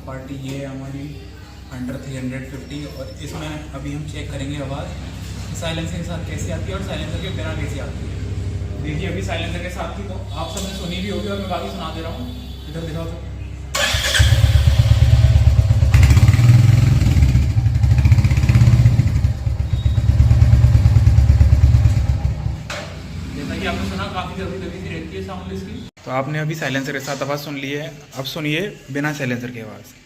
Party ये है हमारी अंडर 350 और इसमें अभी हम चेक करेंगे आवाज़ साइलेंसर के साथ कैसी आती है और साइलेंसर के बिना कैसी आती है। देखिए अभी साइलेंसर के साथ थी तो आप सबने सुनी भी होगी और मैं बाकी सुना दे रहा हूँ। इधर दिखाओ तो जैसा कि आपने सुना काफ़ी दबी दबी सी रहती है साउंड इसकी। तो आपने अभी साइलेंसर के साथ आवाज़ सुन ली है, अब सुनिए बिना साइलेंसर की आवाज़।